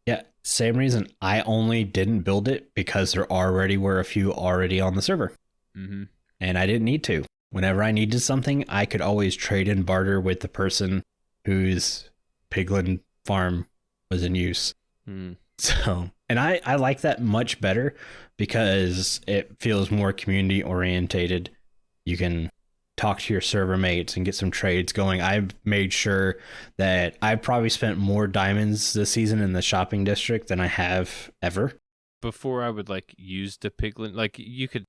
Yeah, same reason. I only didn't build it because there already were a few already on the server. And I didn't need to. Whenever I needed something, I could always trade and barter with the person whose piglin farm was in use. So, and I like that much better because it feels more community orientated. You can talk to your server mates and get some trades going. I've made sure that I've probably spent more diamonds this season in the shopping district than I have ever. Before I would use the piglin, you could,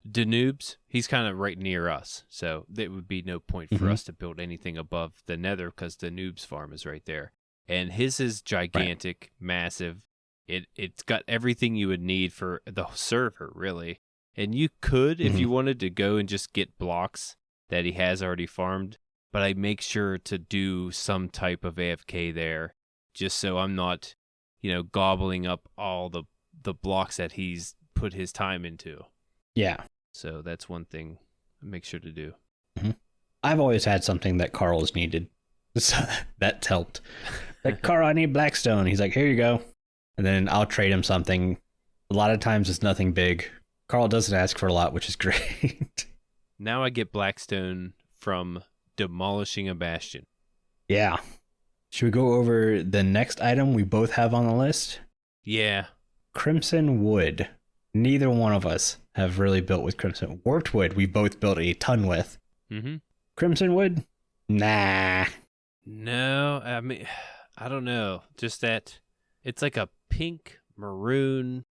Denoobs, he's kind of right near us, so there would be no point for us to build anything above the Nether because the Noob's farm is right there. And his is gigantic, massive. It's got everything you would need for the server, really. And you could, if you wanted to go and just get blocks that he has already farmed, but I make sure to do some type of AFK there, just so I'm not, gobbling up all the blocks that he's put his time into. Yeah. So that's one thing I make sure to do. I've always had something that Carl's needed. So that's helped. Like, Carl, I need blackstone. He's like, here you go. And then I'll trade him something. A lot of times it's nothing big. Carl doesn't ask for a lot, which is great. Now I get blackstone from demolishing a bastion. Yeah. Should we go over the next item we both have on the list? Yeah. Crimson wood. Neither one of us have really built with crimson. Warped wood, we both built a ton with. Crimson wood? Nah. No, I mean, I don't know. Just that it's like a pink, maroon,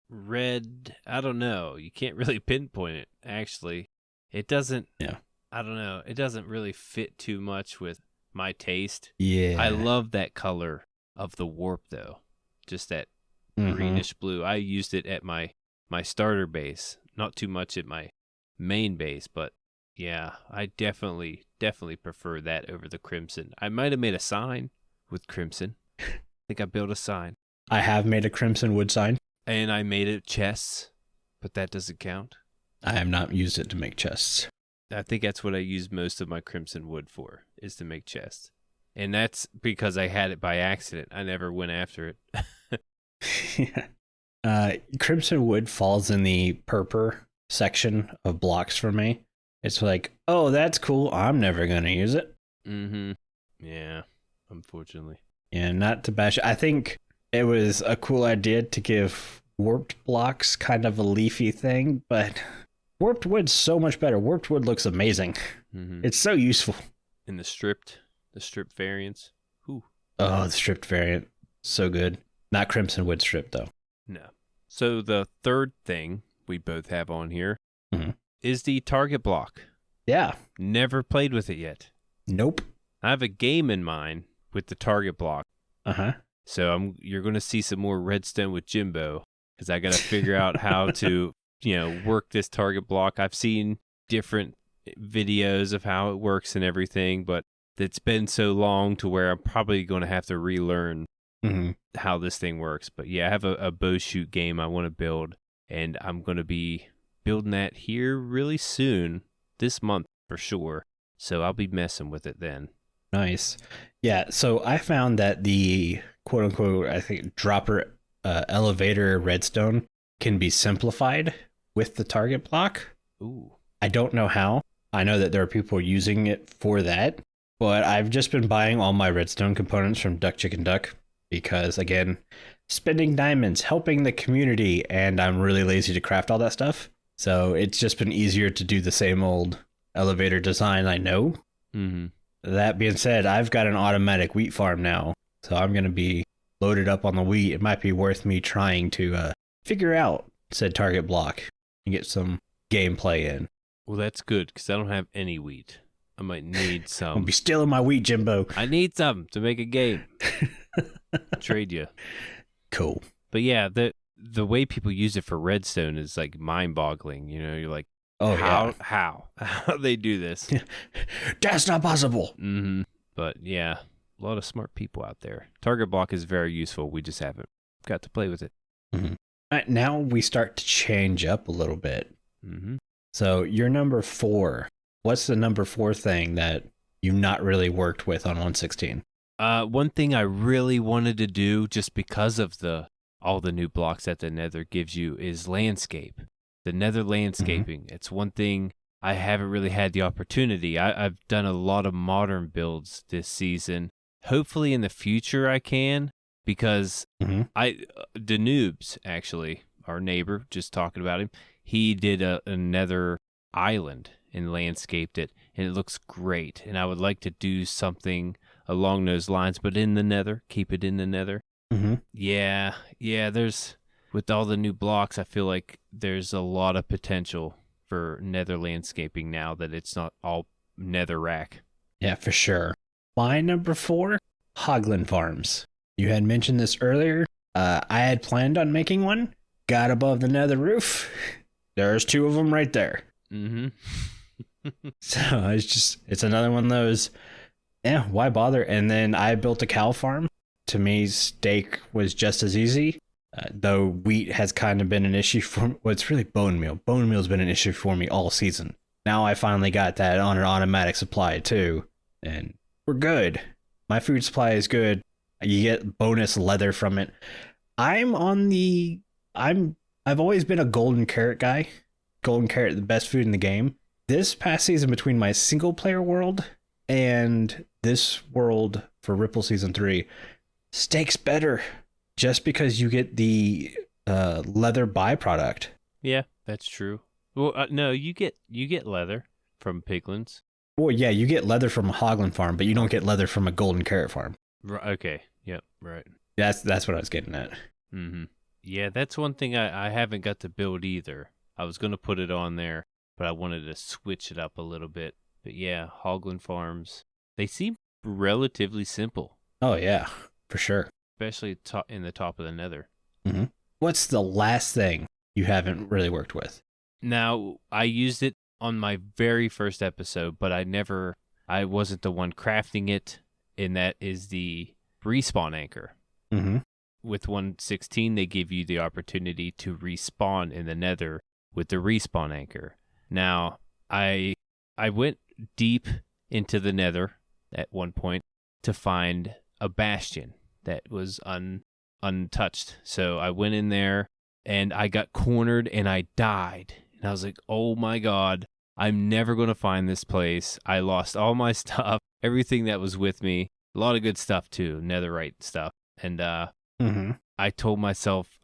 red. I don't know. You can't really pinpoint it, actually. It doesn't, I don't know. It doesn't really fit too much with my taste. Yeah. I love that color of the warp, though. Just that greenish blue. I used it at my starter base. Not too much at my main base, but Yeah, I definitely prefer that over the crimson. I might have made a sign with crimson. I think I built a sign. I have made a crimson wood sign. And I made it chests, but that doesn't count. I have not used it to make chests. I think that's what I use most of my crimson wood for, is to make chests. And that's because I had it by accident. I never went after it. Yeah. Crimson wood falls in the purple section of blocks for me. It's like, oh, that's cool. I'm never going to use it. Mm-hmm. Yeah, unfortunately. Yeah, not to bash it. I think it was a cool idea to give warped blocks kind of a leafy thing, but warped wood's so much better. Warped wood looks amazing. Mm-hmm. It's so useful. And the stripped variants. Ooh. Oh, the stripped variant. So good. Not crimson wood stripped, though. No. So the third thing we both have on here mm-hmm. is the target block. Yeah. Never played with it yet. Nope. I have a game in mind with the target block. Uh-huh. So you're going to see some more redstone with Jimbo, because I got to figure out how to, work this target block. I've seen different videos of how it works and everything, but it's been so long to where I'm probably going to have to relearn mm-hmm. how this thing works. But yeah, I have a bow shoot game I want to build, and I'm going to be building that here really soon, this month for sure. So I'll be messing with it then. Nice. Yeah, so I found that the quote-unquote, I think, dropper elevator redstone can be simplified with the target block. Ooh. I don't know how. I know that there are people using it for that, but I've just been buying all my redstone components from Duck Chicken Duck because, again, spending diamonds, helping the community, and I'm really lazy to craft all that stuff. So it's just been easier to do the same old elevator design I know. Mm-hmm. That being said, I've got an automatic wheat farm now, so I'm going to be loaded up on the wheat. It might be worth me trying to figure out said target block and get some gameplay in. Well, that's good, because I don't have any wheat. I might need some. I'll be stealing my wheat, Jimbo. I need some to make a game. Trade you. Cool. But yeah, the way people use it for redstone is like mind-boggling. You're like, oh, how they do this? That's not possible. Mm-hmm. But yeah, a lot of smart people out there. Target block is very useful. We just haven't got to play with it. Mm-hmm. All right, now we start to change up a little bit. Mm-hmm. So you're number 4. What's the number 4 thing that you've not really worked with on 1.16? One thing I really wanted to do, just because of all the new blocks that the Nether gives you, is landscape. The Nether landscaping. Mm-hmm. It's one thing I haven't really had the opportunity. I've done a lot of modern builds this season. Hopefully in the future I can, because mm-hmm. The Noobs, actually, our neighbor, just talking about him, he did a Nether island and landscaped it, and it looks great. And I would like to do something along those lines, but in the Nether, keep it in the Nether. Mm-hmm. Yeah, with all the new blocks, I feel like there's a lot of potential for Nether landscaping now that it's not all Nether rack. Yeah, for sure. My number 4, Hoglin Farms. You had mentioned this earlier. I had planned on making one. Got above the Nether roof. There's 2 of them right there. Mm-hmm. So it's another one of those, why bother? And then I built a cow farm. To me, steak was just as easy. Though wheat has kind of been an issue for me. Well, it's really bone meal. Bone meal's been an issue for me all season. Now I finally got that on an automatic supply too. And we're good. My food supply is good. You get bonus leather from it. I've always been a golden carrot guy. Golden carrot, the best food in the game. This past season, between my single player world and this world for Ripple Season 3, steak's better. Just because you get the leather byproduct. Yeah, that's true. Well, no, you get leather from piglins. Well, yeah, you get leather from a Hoglin farm, but you don't get leather from a golden carrot farm. Okay. Yep. Right. That's what I was getting at. Mm-hmm. Yeah, that's one thing I haven't got to build either. I was going to put it on there, but I wanted to switch it up a little bit. But yeah, Hoglin farms, they seem relatively simple. Oh, yeah, for sure. Especially in the top of the Nether. Mm-hmm. What's the last thing you haven't really worked with? Now, I used it on my very first episode, but I wasn't the one crafting it, and that is the respawn anchor. Mm-hmm. With 1.16, they give you the opportunity to respawn in the Nether with the respawn anchor. Now, I went deep into the Nether at one point to find a bastion that was untouched. So I went in there and I got cornered and I died. And I was like, oh my God, I'm never going to find this place. I lost all my stuff, everything that was with me. A lot of good stuff too, netherite stuff. And I told myself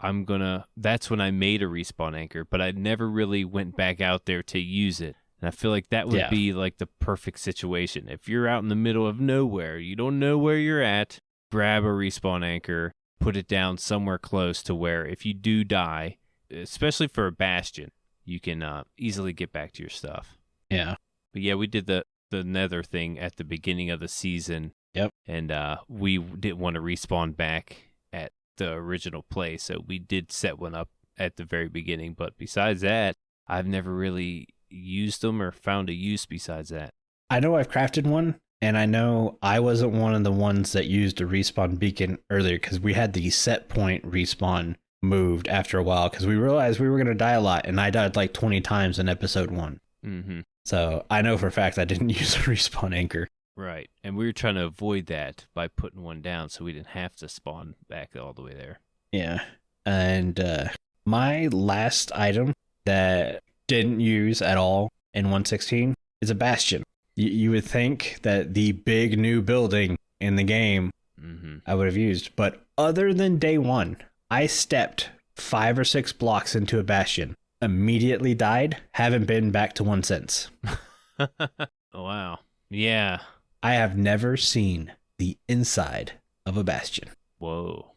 that's when I made a respawn anchor, but I never really went back out there to use it. And I feel like that would be like the perfect situation. If you're out in the middle of nowhere, you don't know where you're at, grab a respawn anchor, put it down somewhere close to where if you do die, especially for a bastion, you can easily get back to your stuff. Yeah. But yeah, we did the Nether thing at the beginning of the season. Yep. And we didn't want to respawn back at the original place, so we did set one up at the very beginning. But besides that, I've never really used them or found a use besides that. I know I've crafted one, and I know I wasn't one of the ones that used a respawn beacon earlier because we had the set point respawn moved after a while because we realized we were going to die a lot, and I died like 20 times in episode 1. Mm-hmm. So I know for a fact I didn't use a respawn anchor. Right, and we were trying to avoid that by putting one down so we didn't have to spawn back all the way there. Yeah, and my last item that didn't use at all in 1.16 is a bastion. You would think that the big new building in the game I would have used, but other than day 1, I stepped 5 or 6 blocks into a bastion, immediately died, haven't been back to one since. Wow. Yeah. I have never seen the inside of a bastion. Whoa.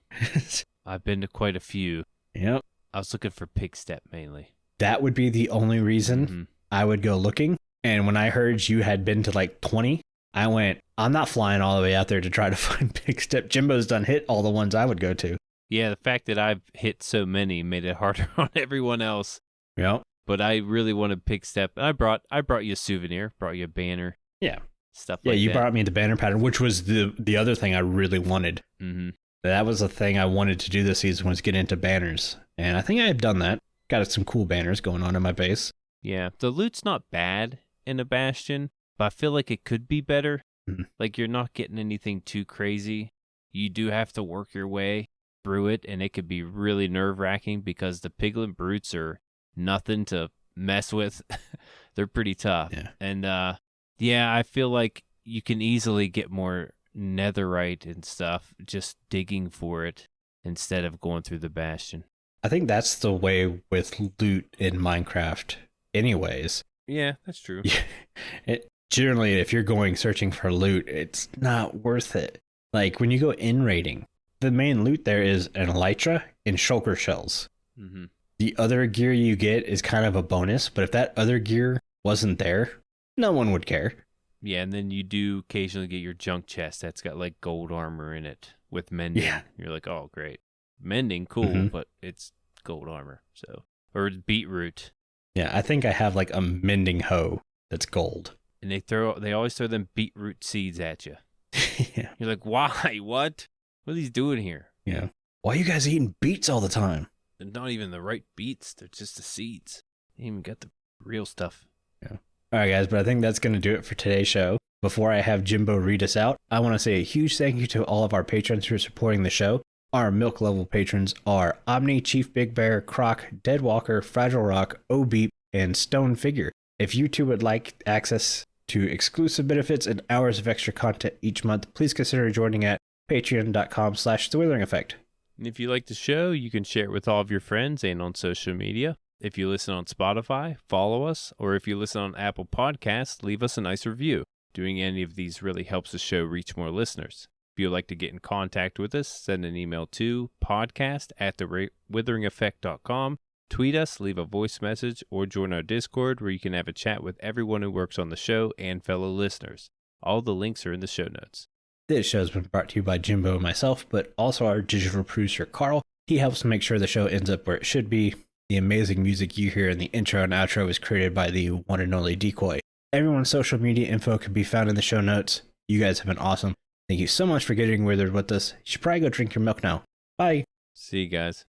I've been to quite a few. Yep. I was looking for pig step mainly. That would be the only reason I would go looking. And when I heard you had been to like 20, I went, I'm not flying all the way out there to try to find pig step. Jimbo's done hit all the ones I would go to. Yeah, the fact that I've hit so many made it harder on everyone else. Yep. But I really wanted pig step. I brought you a souvenir, brought you a banner. Yeah. Stuff like that. Yeah, you brought me the banner pattern, which was the other thing I really wanted. Mm-hmm. That was the thing I wanted to do this season, was get into banners. And I think I have done that. Got some cool banners going on in my base. Yeah, the loot's not bad in a bastion, but I feel like it could be better. Mm-hmm. Like you're not getting anything too crazy. You do have to work your way through it, and it could be really nerve-wracking because the piglet brutes are nothing to mess with. They're pretty tough. Yeah. And yeah, I feel like you can easily get more netherite and stuff just digging for it instead of going through the bastion. I think that's the way with loot in Minecraft anyways. Yeah, that's true. Generally, if you're going searching for loot, it's not worth it. Like when you go in raiding, the main loot there is an elytra and shulker shells. Mm-hmm. The other gear you get is kind of a bonus, but if that other gear wasn't there, no one would care. Yeah, and then you do occasionally get your junk chest that's got like gold armor in it with mending. Yeah. You're like, oh, great. Mending, cool, but it's gold armor. So, or beetroot. Yeah, I think I have like a mending hoe that's gold. And they always throw them beetroot seeds at you. Yeah. You're like, why? What are these doing here? Yeah. Why are you guys eating beets all the time? They're not even the right beets. They're just the seeds. They ain't even got the real stuff. Yeah. All right, guys, but I think that's going to do it for today's show. Before I have Jimbo read us out, I want to say a huge thank you to all of our patrons who are supporting the show. Our milk level patrons are aubni, ChiefBigBear, Crock, DeadWalker, FragileRock, ohbeep, and StoneFigure. If you too would like access to exclusive benefits and hours of extra content each month, please consider joining at patreon.com/thewithering effect. And if you like the show, you can share it with all of your friends and on social media. If you listen on Spotify, follow us, or if you listen on Apple Podcasts, leave us a nice review. Doing any of these really helps the show reach more listeners. If you'd like to get in contact with us, send an email to podcast@thewitheringeffect.com. Tweet us, leave a voice message, or join our Discord where you can have a chat with everyone who works on the show and fellow listeners. All the links are in the show notes. This show has been brought to you by Jimbo and myself, but also our digital producer, Carl. He helps make sure the show ends up where it should be. The amazing music you hear in the intro and outro was created by the one and only Decoy. Everyone's social media info can be found in the show notes. You guys have been awesome. Thank you so much for getting withered with us. You should probably go drink your milk now. Bye. See you guys.